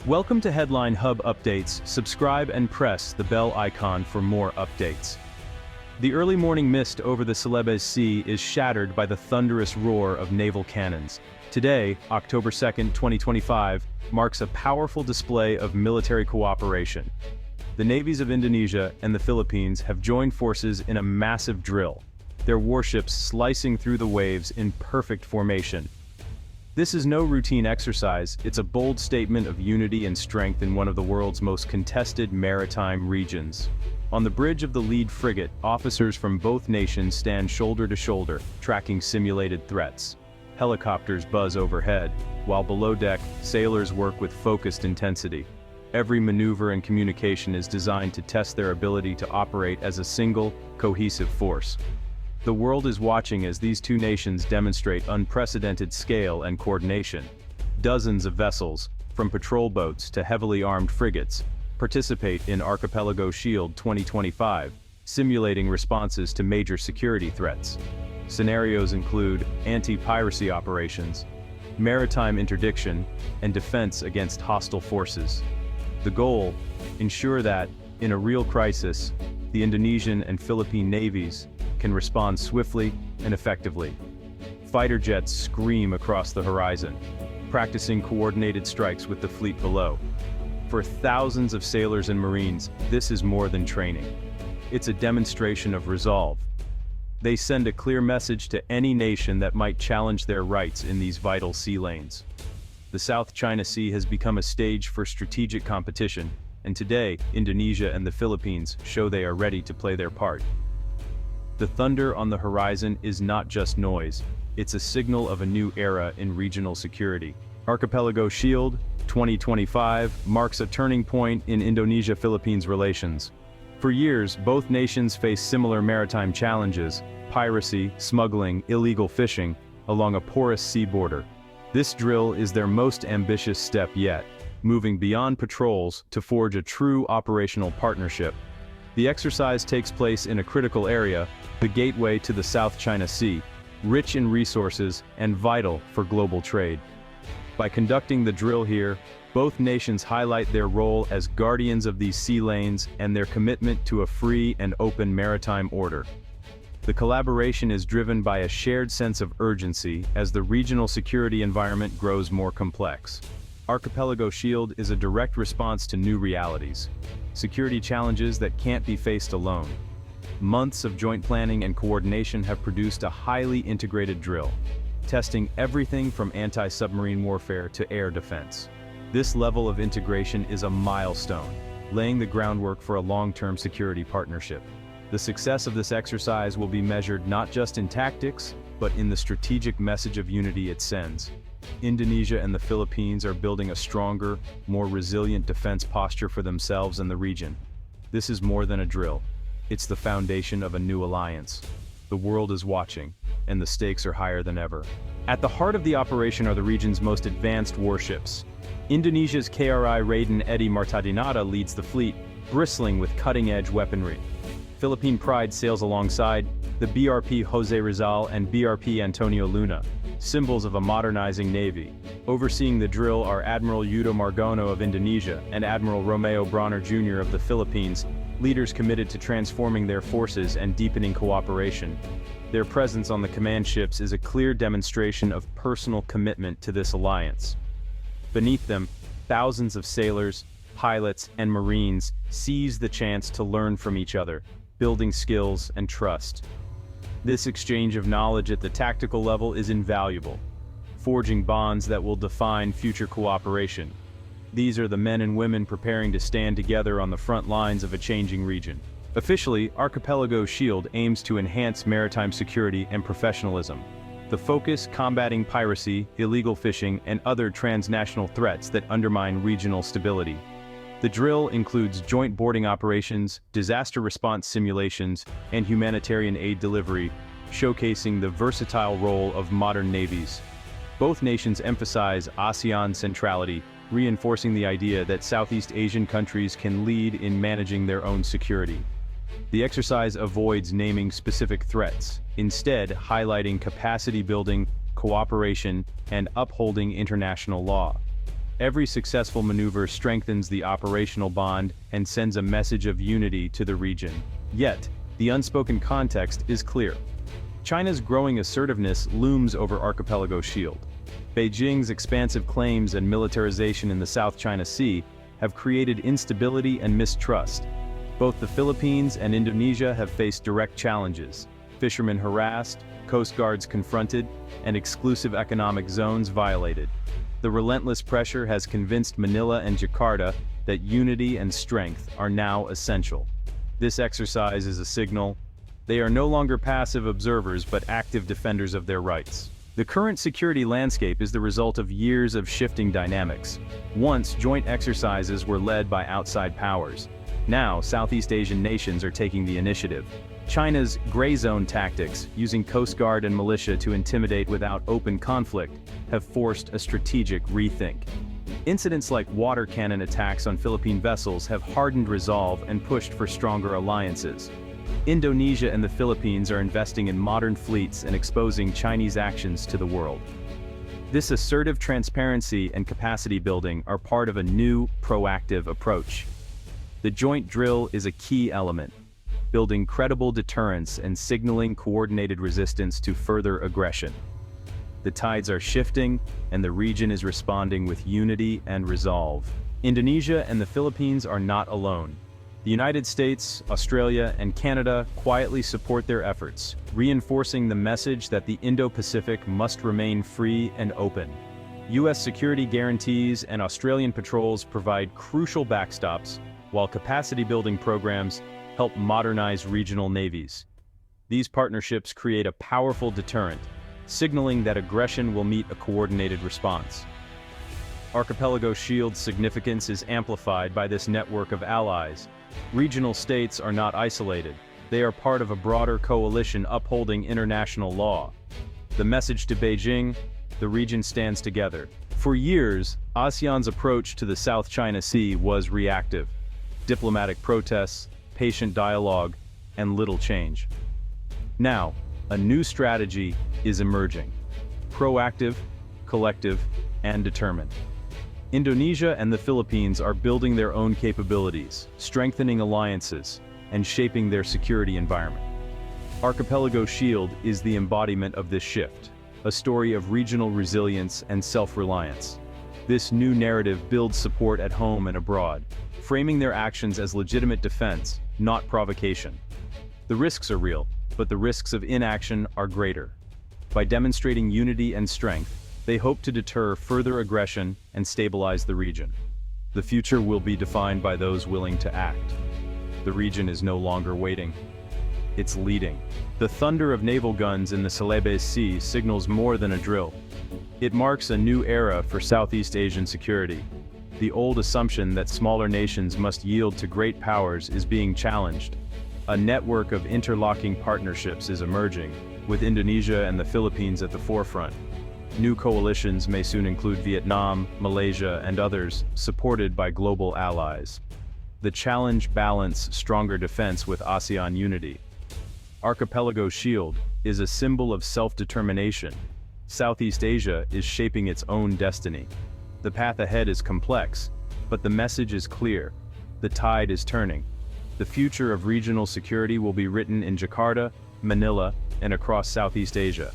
Welcome to Headline Hub Updates. Subscribe and press the bell icon for more updates. The early morning mist over the Celebes Sea is shattered by the thunderous roar of naval cannons. Today, October 2, 2025, marks a powerful display of military cooperation. The navies of Indonesia and the Philippines have joined forces in a massive drill, their warships slicing through the waves in perfect formation. This is no routine exercise, it's a bold statement of unity and strength in one of the world's most contested maritime regions. On the bridge of the lead frigate, officers from both nations stand shoulder to shoulder, tracking simulated threats. Helicopters buzz overhead, while below deck, sailors work with focused intensity. Every maneuver and communication is designed to test their ability to operate as a single, cohesive force. The world is watching as these two nations demonstrate unprecedented scale and coordination. Dozens of vessels, from patrol boats to heavily armed frigates, participate in Archipelago Shield 2025, simulating responses to major security threats. Scenarios include anti-piracy operations, maritime interdiction, and defense against hostile forces. The goal: ensure that, in a real crisis, the Indonesian and Philippine navies can respond swiftly and effectively. Fighter jets scream across the horizon, practicing coordinated strikes with the fleet below. For thousands of sailors and Marines, this is more than training. It's a demonstration of resolve. They send a clear message to any nation that might challenge their rights in these vital sea lanes. The South China Sea has become a stage for strategic competition, and today, Indonesia and the Philippines show they are ready to play their part. The thunder on the horizon is not just noise, it's a signal of a new era in regional security. Archipelago Shield 2025 marks a turning point in Indonesia-Philippines relations. For years, both nations faced similar maritime challenges: piracy, smuggling, illegal fishing, along a porous sea border. This drill is their most ambitious step yet, moving beyond patrols to forge a true operational partnership. The exercise takes place in a critical area, the gateway to the South China Sea, rich in resources and vital for global trade. By conducting the drill here, both nations highlight their role as guardians of these sea lanes and their commitment to a free and open maritime order. The collaboration is driven by a shared sense of urgency as the regional security environment grows more complex. Archipelago Shield is a direct response to new realities, security challenges that can't be faced alone. Months of joint planning and coordination have produced a highly integrated drill, testing everything from anti-submarine warfare to air defense. This level of integration is a milestone, laying the groundwork for a long-term security partnership. The success of this exercise will be measured not just in tactics, but in the strategic message of unity it sends. Indonesia and the Philippines are building a stronger, more resilient defense posture for themselves and the region. This is more than a drill. It's the foundation of a new alliance. The world is watching, and the stakes are higher than ever. At the heart of the operation are the region's most advanced warships. Indonesia's KRI Raden Edi Martadinata leads the fleet, bristling with cutting-edge weaponry. Philippine Pride sails alongside the BRP Jose Rizal and BRP Antonio Luna, symbols of a modernizing navy. Overseeing the drill are Admiral Yudo Margono of Indonesia and Admiral Romeo Bronner Jr. of the Philippines, leaders committed to transforming their forces and deepening cooperation. Their presence on the command ships is a clear demonstration of personal commitment to this alliance. Beneath them, thousands of sailors, pilots, and Marines seize the chance to learn from each other, building skills and trust. This exchange of knowledge at the tactical level is invaluable, forging bonds that will define future cooperation. These are the men and women preparing to stand together on the front lines of a changing region. Officially, Archipelago Shield aims to enhance maritime security and professionalism. The focus: combating piracy, illegal fishing, and other transnational threats that undermine regional stability. The drill includes joint boarding operations, disaster response simulations, and humanitarian aid delivery, showcasing the versatile role of modern navies. Both nations emphasize ASEAN centrality, reinforcing the idea that Southeast Asian countries can lead in managing their own security. The exercise avoids naming specific threats, instead highlighting capacity building, cooperation, and upholding international law. Every successful maneuver strengthens the operational bond and sends a message of unity to the region. Yet, the unspoken context is clear. China's growing assertiveness looms over Archipelago Shield. Beijing's expansive claims and militarization in the South China Sea have created instability and mistrust. Both the Philippines and Indonesia have faced direct challenges: fishermen harassed, coast guards confronted, and exclusive economic zones violated. The relentless pressure has convinced Manila and Jakarta that unity and strength are now essential. This exercise is a signal. They are no longer passive observers but active defenders of their rights. The current security landscape is the result of years of shifting dynamics. Once, joint exercises were led by outside powers. Now, Southeast Asian nations are taking the initiative. China's gray zone tactics, using Coast Guard and militia to intimidate without open conflict, have forced a strategic rethink. Incidents like water cannon attacks on Philippine vessels have hardened resolve and pushed for stronger alliances. Indonesia and the Philippines are investing in modern fleets and exposing Chinese actions to the world. This assertive transparency and capacity building are part of a new, proactive approach. The joint drill is a key element, building credible deterrence and signaling coordinated resistance to further aggression. The tides are shifting, and the region is responding with unity and resolve. Indonesia and the Philippines are not alone. The United States, Australia, and Canada quietly support their efforts, reinforcing the message that the Indo-Pacific must remain free and open. U.S. security guarantees and Australian patrols provide crucial backstops, while capacity-building programs help modernize regional navies. These partnerships create a powerful deterrent, signaling that aggression will meet a coordinated response. Archipelago Shield's significance is amplified by this network of allies. Regional states are not isolated. They are part of a broader coalition upholding international law. The message to Beijing: the region stands together. For years, ASEAN's approach to the South China Sea was reactive. Diplomatic protests, patient dialogue, and little change. Now, a new strategy is emerging. Proactive, collective, and determined. Indonesia and the Philippines are building their own capabilities, strengthening alliances, and shaping their security environment. Archipelago Shield is the embodiment of this shift, a story of regional resilience and self-reliance. This new narrative builds support at home and abroad, framing their actions as legitimate defense, not provocation. The risks are real, but the risks of inaction are greater. By demonstrating unity and strength, they hope to deter further aggression and stabilize the region. The future will be defined by those willing to act. The region is no longer waiting. It's leading. The thunder of naval guns in the Celebes Sea signals more than a drill. It marks a new era for Southeast Asian security. The old assumption that smaller nations must yield to great powers is being challenged. A network of interlocking partnerships is emerging, with Indonesia and the Philippines at the forefront. New coalitions may soon include Vietnam, Malaysia, and others, supported by global allies. The challenge balance stronger defense with ASEAN unity. Archipelago Shield is a symbol of self-determination. Southeast Asia is shaping its own destiny. The path ahead is complex, but the message is clear. The tide is turning. The future of regional security will be written in Jakarta, Manila, and across Southeast Asia.